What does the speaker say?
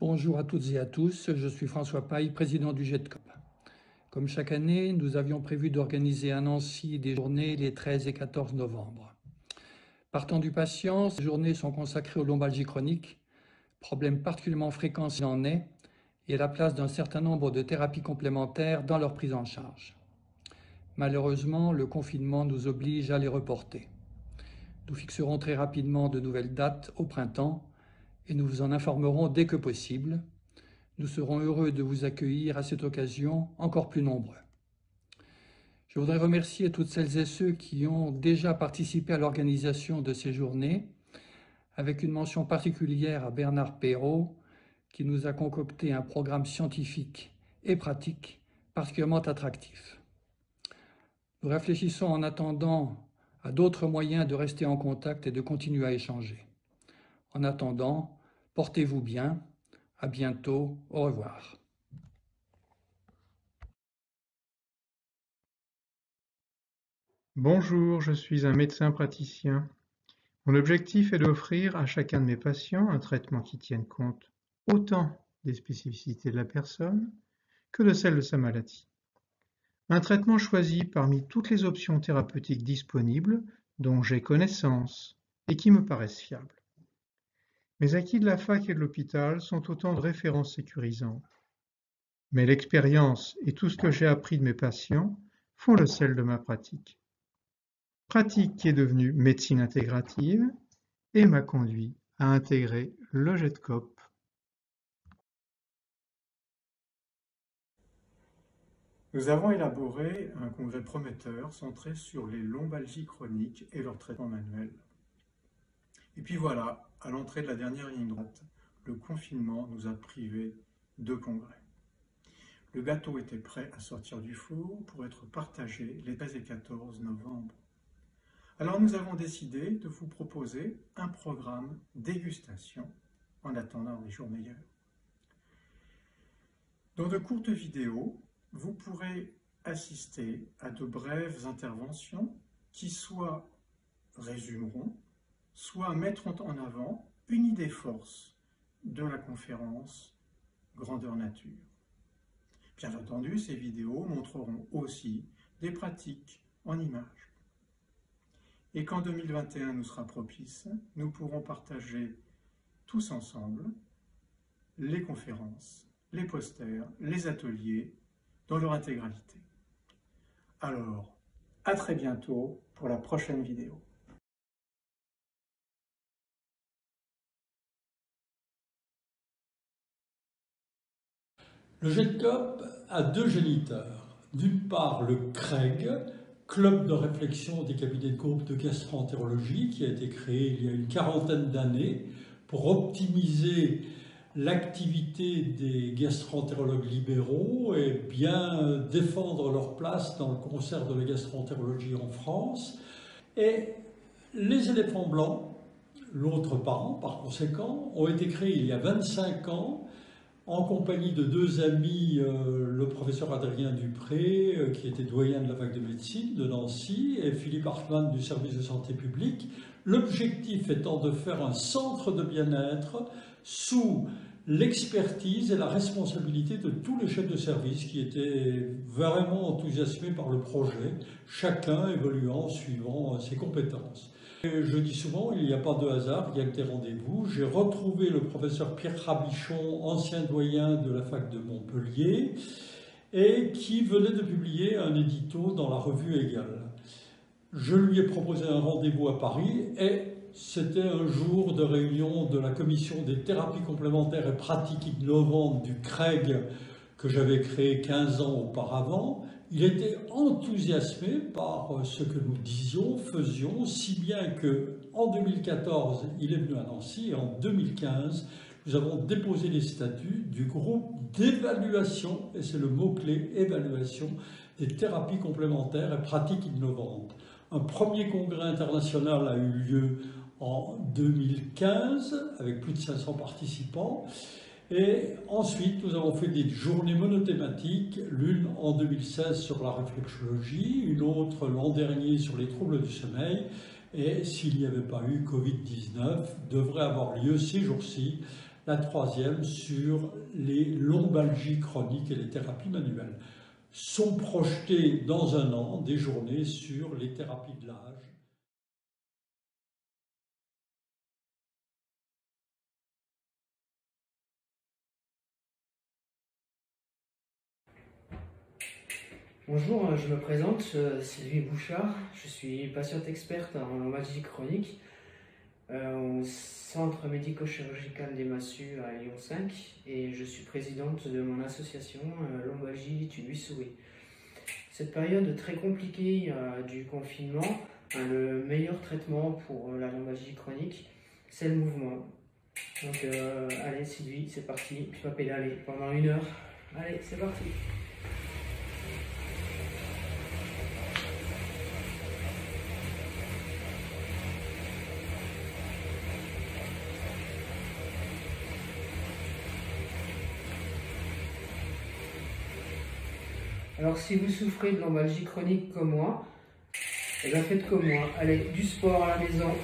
Bonjour à toutes et à tous, je suis François Paille, président du GEDCOP. Comme chaque année, nous avions prévu d'organiser à Nancy des journées les 13 et 14 novembre. Partant du patient, ces journées sont consacrées aux lombalgies chroniques, problème particulièrement fréquent s'il en est, et à la place d'un certain nombre de thérapies complémentaires dans leur prise en charge. Malheureusement, le confinement nous oblige à les reporter. Nous fixerons très rapidement de nouvelles dates au printemps et nous vous en informerons dès que possible. Nous serons heureux de vous accueillir à cette occasion encore plus nombreux. Je voudrais remercier toutes celles et ceux qui ont déjà participé à l'organisation de ces journées, avec une mention particulière à Bernard Perrault, qui nous a concocté un programme scientifique et pratique particulièrement attractif. Nous réfléchissons en attendant à d'autres moyens de rester en contact et de continuer à échanger. En attendant, portez-vous bien. À bientôt. Au revoir. Bonjour, je suis un médecin praticien. Mon objectif est d'offrir à chacun de mes patients un traitement qui tienne compte autant des spécificités de la personne que de celles de sa maladie. Un traitement choisi parmi toutes les options thérapeutiques disponibles dont j'ai connaissance et qui me paraissent fiables. Mes acquis de la fac et de l'hôpital sont autant de références sécurisantes. Mais l'expérience et tout ce que j'ai appris de mes patients font le sel de ma pratique. Pratique qui est devenue médecine intégrative et m'a conduit à intégrer le GEDCOP. Nous avons élaboré un congrès prometteur centré sur les lombalgies chroniques et leur traitement manuel. Et puis voilà, à l'entrée de la dernière ligne droite, le confinement nous a privés de congrès. Le gâteau était prêt à sortir du four pour être partagé les 13 et 14 novembre. Alors nous avons décidé de vous proposer un programme dégustation en attendant des jours meilleurs. Dans de courtes vidéos, vous pourrez assister à de brèves interventions qui soit résumeront, soit mettront en avant une idée force de la conférence Grandeur Nature. Bien entendu, ces vidéos montreront aussi des pratiques en images. Et quand 2021 nous sera propice, nous pourrons partager tous ensemble les conférences, les posters, les ateliers dans leur intégralité. Alors, à très bientôt pour la prochaine vidéo. Le GEDCOP a deux géniteurs. D'une part, le CREG, Club de réflexion des cabinets de groupe de gastroentérologie, qui a été créé il y a une quarantaine d'années pour optimiser l'activité des gastroentérologues libéraux et bien défendre leur place dans le concert de la gastroentérologie en France. Et les éléphants blancs, l'autre parent par conséquent, ont été créés il y a 25 ans en compagnie de deux amis, le professeur Adrien Dupré, qui était doyen de la fac de médecine de Nancy, et Philippe Hartmann du service de santé publique. L'objectif étant de faire un centre de bien-être sous l'expertise et la responsabilité de tous les chefs de service qui étaient vraiment enthousiasmés par le projet, chacun évoluant suivant ses compétences. Je dis souvent, il n'y a pas de hasard, il y a que des rendez-vous. J'ai retrouvé le professeur Pierre Rabichon, ancien doyen de la fac de Montpellier, et qui venait de publier un édito dans la revue Égale. Je lui ai proposé un rendez-vous à Paris et c'était un jour de réunion de la commission des thérapies complémentaires et pratiques innovantes du CREG que j'avais créé 15 ans auparavant. Il était enthousiasmé par ce que nous disions, faisions, si bien qu'en 2014, il est venu à Nancy et en 2015, nous avons déposé les statuts du groupe d'évaluation, et c'est le mot-clé, évaluation, des thérapies complémentaires et pratiques innovantes. Un premier congrès international a eu lieu en 2015 avec plus de 500 participants. Et ensuite, nous avons fait des journées monothématiques, l'une en 2016 sur la réflexologie, une autre l'an dernier sur les troubles du sommeil, et s'il n'y avait pas eu Covid-19, devrait avoir lieu ces jours-ci la troisième sur les lombalgies chroniques et les thérapies manuelles. Sont projetées dans un an des journées sur les thérapies de l'âge. Bonjour, je me présente, Sylvie Bouchard, je suis patiente experte en lombalgie chronique au centre médico-chirurgical des Massues à Lyon 5 et je suis présidente de mon association Lombalgie Tubus-Souris. Cette période très compliquée du confinement, le meilleur traitement pour la lombalgie chronique, c'est le mouvement. Donc allez Sylvie, c'est parti, tu vas pédaler pendant 1 heure. Allez, c'est parti. Alors si vous souffrez de lombalgie chronique comme moi, eh bien faites comme moi, allez, du sport à la maison,